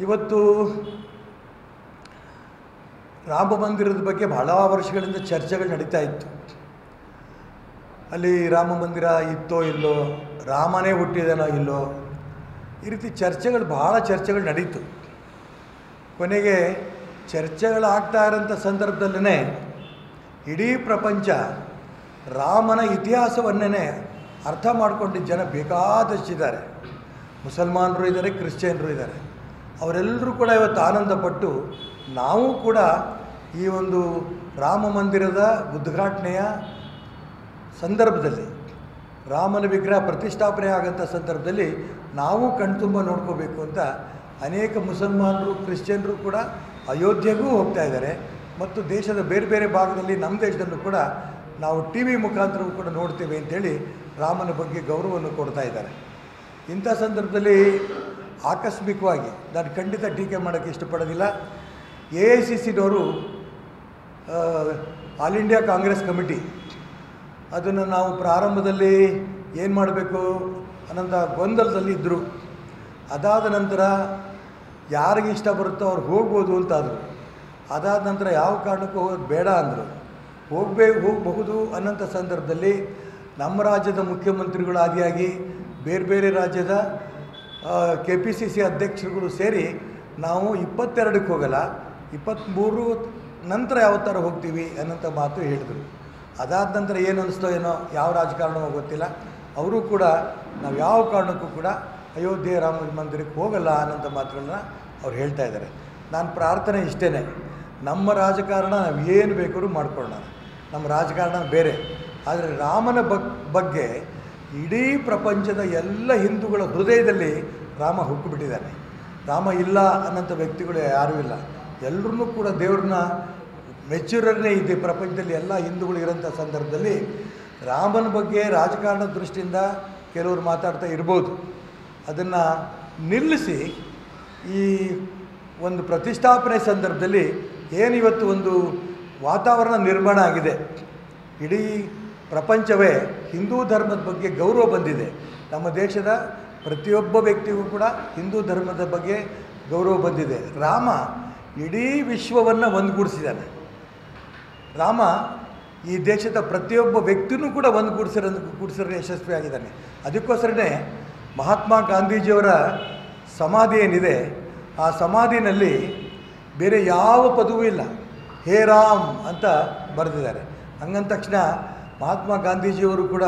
ಇವತ್ತು ರಾಮ ಮಂದಿರದ ಬಗ್ಗೆ ಬಹಳ ವರ್ಷಗಳಿಂದ ಚರ್ಚೆಗಳು ನಡೀತಾ ಇತ್ತು. ಅಲ್ಲಿ ರಾಮ ಮಂದಿರ ಇತ್ತೋ ಇಲ್ಲೋ, ರಾಮನೇ ಹುಟ್ಟಿದನೋ ಇಲ್ಲೋ, ಈ ರೀತಿ ಭಾಳ ಚರ್ಚೆಗಳು ನಡೀತು. ಕೊನೆಗೆ ಚರ್ಚೆಗಳಾಗ್ತಾ ಇರೋಂಥ ಸಂದರ್ಭದಲ್ಲೇ ಇಡೀ ಪ್ರಪಂಚ ರಾಮನ ಇತಿಹಾಸವನ್ನೇ ಅರ್ಥ ಮಾಡ್ಕೊಂಡಿದ್ದ ಜನ ಬೇಕಾದಷ್ಟಿದ್ದಾರೆ. ಮುಸಲ್ಮಾನರು ಇದ್ದಾರೆ, ಕ್ರಿಶ್ಚಿಯನ್ರು ಇದ್ದಾರೆ. ಅವರೆಲ್ಲರೂ ಕೂಡ ಇವತ್ತು ಆನಂದಪಟ್ಟು ನಾವು ಕೂಡ ಈ ಒಂದು ರಾಮ ಮಂದಿರದ ಉದ್ಘಾಟನೆಯ ಸಂದರ್ಭದಲ್ಲಿ, ರಾಮನ ವಿಗ್ರಹ ಪ್ರತಿಷ್ಠಾಪನೆ ಆಗೋಂಥ ಸಂದರ್ಭದಲ್ಲಿ ನಾವು ಕಣ್ತುಂಬ ನೋಡ್ಕೋಬೇಕು ಅಂತ ಅನೇಕ ಮುಸಲ್ಮಾನರು, ಕ್ರಿಶ್ಚಿಯನ್ರು ಕೂಡ ಅಯೋಧ್ಯೆಗೂ ಹೋಗ್ತಾ ಇದ್ದಾರೆ. ಮತ್ತು ದೇಶದ ಬೇರೆ ಬೇರೆ ಭಾಗದಲ್ಲಿ, ನಮ್ಮ ದೇಶದಲ್ಲೂ ಕೂಡ ನಾವು ಟಿ ವಿ ಮುಖಾಂತರವೂ ಕೂಡ ನೋಡ್ತೇವೆ ಅಂಥೇಳಿ ರಾಮನ ಬಗ್ಗೆ ಗೌರವವನ್ನು ಕೊಡ್ತಾ ಇದ್ದಾರೆ. ಇಂಥ ಸಂದರ್ಭದಲ್ಲಿ ಆಕಸ್ಮಿಕವಾಗಿ ನಾನು ಖಂಡಿತ ಟೀಕೆ ಮಾಡೋಕ್ಕೆ ಇಷ್ಟಪಡೋದಿಲ್ಲ. AICCನವರು ಆಲ್ ಇಂಡಿಯಾ ಕಾಂಗ್ರೆಸ್ ಕಮಿಟಿ ಅದನ್ನು ನಾವು ಪ್ರಾರಂಭದಲ್ಲಿ ಏನು ಮಾಡಬೇಕು ಅನ್ನೋಂಥ ಗೊಂದಲದಲ್ಲಿ ಇದ್ದರು. ಅದಾದ ನಂತರ ಯಾರಿಗೆ ಇಷ್ಟ ಬರುತ್ತೋ ಅವ್ರು ಹೋಗ್ಬೋದು ಅಂತಾದರು. ಅದಾದ ನಂತರ ಯಾವ ಕಾರಣಕ್ಕೂ ಹೋಗೋದು ಬೇಡ ಅಂದರು. ಹೋಗಬಹುದು ಅನ್ನೋಂಥ ಸಂದರ್ಭದಲ್ಲಿ ನಮ್ಮ ರಾಜ್ಯದ ಮುಖ್ಯಮಂತ್ರಿಗಳು ಆದಿಯಾಗಿ ಬೇರೆ ಬೇರೆ ರಾಜ್ಯದ KPCC ಅಧ್ಯಕ್ಷರುಗಳು ಸೇರಿ ನಾವು 22ಕ್ಕೆ ಹೋಗಲ್ಲ, 23 ನಂತರ ಯಾವ ಥರ ಹೋಗ್ತೀವಿ ಅನ್ನೋಂಥ ಮಾತು ಹೇಳಿದರು. ಅದಾದ ನಂತರ ಏನು ಅನ್ನಿಸ್ತೋ ಏನೋ, ಯಾವ ರಾಜಕಾರಣವೋ ಗೊತ್ತಿಲ್ಲ, ಅವರು ಕೂಡ ನಾವು ಯಾವ ಕಾರಣಕ್ಕೂ ಕೂಡ ಅಯೋಧ್ಯೆ ರಾಮ ಮಂದಿರಕ್ಕೆ ಹೋಗಲ್ಲ ಅನ್ನೋಂಥ ಮಾತುಗಳನ್ನ ಅವ್ರು ಹೇಳ್ತಾ ಇದ್ದಾರೆ. ನಾನು ಪ್ರಾರ್ಥನೆ ಇಷ್ಟೇ, ನಮ್ಮ ರಾಜಕಾರಣ ನಾವು ಏನು ಬೇಕಾದ್ರೂ ಮಾಡ್ಕೊಳ್ಳೋಣ, ನಮ್ಮ ರಾಜಕಾರಣ ಬೇರೆ. ಆದರೆ ರಾಮನ ಬಗ್ಗೆ ಇಡೀ ಪ್ರಪಂಚದ ಎಲ್ಲ ಹಿಂದೂಗಳ ಹೃದಯದಲ್ಲಿ ರಾಮ ಹುಟ್ಟುಬಿಟ್ಟಿದ್ದಾನೆ. ರಾಮ ಇಲ್ಲ ಅನ್ನೋಂಥ ವ್ಯಕ್ತಿಗಳು ಯಾರೂ ಇಲ್ಲ. ಎಲ್ಲರೂ ಕೂಡ ದೇವ್ರನ್ನ ಮೆಚ್ಚೂರನ್ನೇ ಇದೆ ಪ್ರಪಂಚದಲ್ಲಿ ಎಲ್ಲ ಹಿಂದೂಗಳು ಇರೋಂಥ ಸಂದರ್ಭದಲ್ಲಿ ರಾಮನ ಬಗ್ಗೆ ರಾಜಕಾರಣದ ದೃಷ್ಟಿಯಿಂದ ಕೆಲವರು ಮಾತಾಡ್ತಾ ಇರ್ಬೋದು. ಅದನ್ನು ನಿಲ್ಲಿಸಿ ಈ ಒಂದು ಪ್ರತಿಷ್ಠಾಪನೆ ಸಂದರ್ಭದಲ್ಲಿ ಏನಿವತ್ತು ಒಂದು ವಾತಾವರಣ ನಿರ್ಮಾಣ ಆಗಿದೆ, ಇಡೀ ಪ್ರಪಂಚವೇ ಹಿಂದೂ ಧರ್ಮದ ಬಗ್ಗೆ ಗೌರವ ಬಂದಿದೆ. ನಮ್ಮ ದೇಶದ ಪ್ರತಿಯೊಬ್ಬ ವ್ಯಕ್ತಿಗೂ ಕೂಡ ಹಿಂದೂ ಧರ್ಮದ ಬಗ್ಗೆ ಗೌರವ ಬಂದಿದೆ. ರಾಮ ಇಡೀ ವಿಶ್ವವನ್ನು ಒಂದುಗೂಡಿಸಿದ್ದಾನೆ. ರಾಮ ಈ ದೇಶದ ಪ್ರತಿಯೊಬ್ಬ ವ್ಯಕ್ತಿನೂ ಕೂಡ ಕೂಡಿಸಿರೋ ಯಶಸ್ವಿಯಾಗಿದ್ದಾನೆ. ಅದಕ್ಕೋಸ್ಕರನೇ ಮಹಾತ್ಮ ಗಾಂಧೀಜಿಯವರ ಸಮಾಧಿ ಏನಿದೆ, ಆ ಸಮಾಧಿನಲ್ಲಿ ಬೇರೆ ಯಾವ ಪದವೂ ಇಲ್ಲ, ಹೇ ರಾಮ್ ಅಂತ ಬರೆದಿದ್ದಾರೆ. ಹಂಗಂದ ತಕ್ಷಣ ಮಹಾತ್ಮ ಗಾಂಧೀಜಿಯವರು ಕೂಡ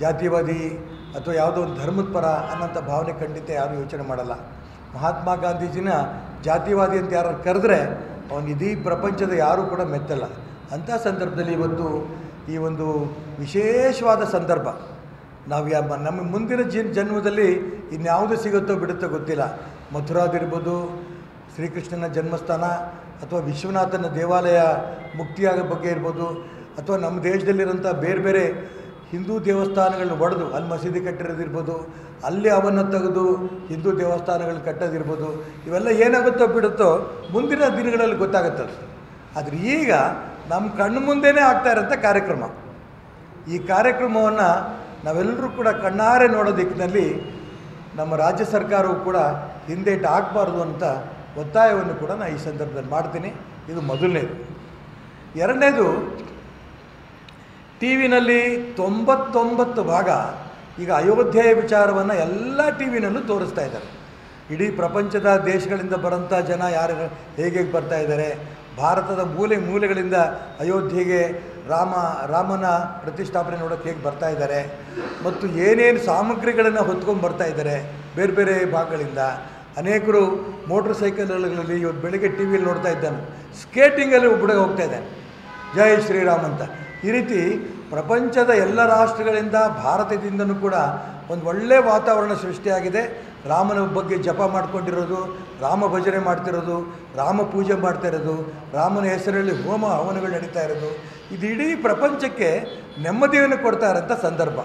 ಜಾತಿವಾದಿ ಅಥವಾ ಯಾವುದೋ ಒಂದು ಧರ್ಮದ ಪರ ಅನ್ನೋಂಥ ಭಾವನೆ ಖಂಡಿತ ಯಾರೂ ಯೋಚನೆ ಮಾಡಲ್ಲ. ಮಹಾತ್ಮ ಗಾಂಧೀಜಿನ ಜಾತಿವಾದಿ ಅಂತ ಯಾರು ಕರೆದ್ರೆ ಅವನು ಇಡೀ ಪ್ರಪಂಚದ ಯಾರೂ ಕೂಡ ಮೆತ್ತಲ್ಲ. ಅಂಥ ಸಂದರ್ಭದಲ್ಲಿ ಇವತ್ತು ಈ ಒಂದು ವಿಶೇಷವಾದ ಸಂದರ್ಭ, ನಾವು ನಮ್ಮ ಮುಂದಿನ ಜನ್ಮದಲ್ಲಿ ಇನ್ಯಾವುದು ಸಿಗುತ್ತೋ ಬಿಡುತ್ತೋ ಗೊತ್ತಿಲ್ಲ. ಮಥುರಾದಿರ್ಬೋದು, ಶ್ರೀಕೃಷ್ಣನ ಜನ್ಮಸ್ಥಾನ, ಅಥವಾ ವಿಶ್ವನಾಥನ ದೇವಾಲಯ ಮುಕ್ತಿಯಾಗೋ ಬಗ್ಗೆ ಇರ್ಬೋದು, ಅಥವಾ ನಮ್ಮ ದೇಶದಲ್ಲಿರೋಂಥ ಬೇರೆ ಬೇರೆ ಹಿಂದೂ ದೇವಸ್ಥಾನಗಳನ್ನ ಒಡೆದು ಅಲ್ಲಿ ಮಸೀದಿ ಕಟ್ಟಿರೋದಿರ್ಬೋದು, ಅಲ್ಲಿ ಅವನ್ನು ತೆಗೆದು ಹಿಂದೂ ದೇವಸ್ಥಾನಗಳನ್ನ ಕಟ್ಟೋದಿರ್ಬೋದು, ಇವೆಲ್ಲ ಏನಾಗುತ್ತೋ ಬಿಡುತ್ತೋ ಮುಂದಿನ ದಿನಗಳಲ್ಲಿ ಗೊತ್ತಾಗುತ್ತದೆ. ಆದರೆ ಈಗ ನಮ್ಮ ಕಣ್ಣು ಮುಂದೆನೇ ಆಗ್ತಾ ಇರೋಂಥ ಕಾರ್ಯಕ್ರಮ, ಈ ಕಾರ್ಯಕ್ರಮವನ್ನು ನಾವೆಲ್ಲರೂ ಕೂಡ ಕಣ್ಣಾರೆ ನೋಡೋ ದಿಕ್ಕಿನಲ್ಲಿ ನಮ್ಮ ರಾಜ್ಯ ಸರ್ಕಾರವು ಕೂಡ ಹಿಂದೇಟು ಹಾಕಬಾರ್ದು ಅಂತ ಒತ್ತಾಯವನ್ನು ಕೂಡ ನಾನು ಈ ಸಂದರ್ಭದಲ್ಲಿ ಮಾಡ್ತೀನಿ. ಇದು ಮೊದಲನೇದು. ಎರಡನೇದು, ಟಿ ವಿನಲ್ಲಿ 99 ಭಾಗ ಈಗ ಅಯೋಧ್ಯೆಯ ವಿಚಾರವನ್ನು ಎಲ್ಲ ಟಿ ವಿನಲ್ಲೂ ತೋರಿಸ್ತಾ ಇದ್ದಾರೆ. ಇಡೀ ಪ್ರಪಂಚದ ದೇಶಗಳಿಂದ ಬರೋಂಥ ಜನ ಯಾರು ಹೇಗೆ ಬರ್ತಾ ಇದ್ದಾರೆ, ಭಾರತದ ಮೂಲೆಗಳಿಂದ ಅಯೋಧ್ಯೆಗೆ ರಾಮನ ಪ್ರತಿಷ್ಠಾಪನೆ ನೋಡೋಕ್ಕೆ ಹೇಗೆ ಬರ್ತಾ ಇದ್ದಾರೆ, ಮತ್ತು ಏನೇನು ಸಾಮಗ್ರಿಗಳನ್ನು ಹೊತ್ಕೊಂಡು ಬರ್ತಾ ಇದ್ದಾರೆ ಬೇರೆ ಬೇರೆ ಭಾಗಗಳಿಂದ. ಅನೇಕರು ಮೋಟ್ರ್ ಸೈಕಲ್ಗಳಲ್ಲಿ ಇವತ್ತು ಬೆಳಗ್ಗೆ ಟಿ ವಿಯಲ್ಲಿ ನೋಡ್ತಾ ಇದ್ದಾನೆ, ಸ್ಕೇಟಿಂಗಲ್ಲಿ ಒಬ್ಬಡೆ ಹೋಗ್ತಾ ಇದ್ದಾನೆ, ಜೈ ಶ್ರೀರಾಮ್ ಅಂತ. ಈ ರೀತಿ ಪ್ರಪಂಚದ ಎಲ್ಲ ರಾಷ್ಟ್ರಗಳಿಂದ, ಭಾರತದಿಂದನೂ ಕೂಡ ಒಂದು ಒಳ್ಳೆಯ ವಾತಾವರಣ ಸೃಷ್ಟಿಯಾಗಿದೆ. ರಾಮನ ಬಗ್ಗೆ ಜಪ ಮಾಡ್ಕೊಂಡಿರೋದು, ರಾಮ ಭಜನೆ ಮಾಡ್ತಿರೋದು, ರಾಮ ಪೂಜೆ ಮಾಡ್ತಾ ಇರೋದು, ರಾಮನ ಹೆಸರಲ್ಲಿ ಹೋಮ ಹವನಗಳು ನಡೀತಾ ಇರೋದು, ಇದು ಇಡೀ ಪ್ರಪಂಚಕ್ಕೆ ನೆಮ್ಮದಿಯನ್ನು ಕೊಡ್ತಾ ಇರೋಂಥ ಸಂದರ್ಭ.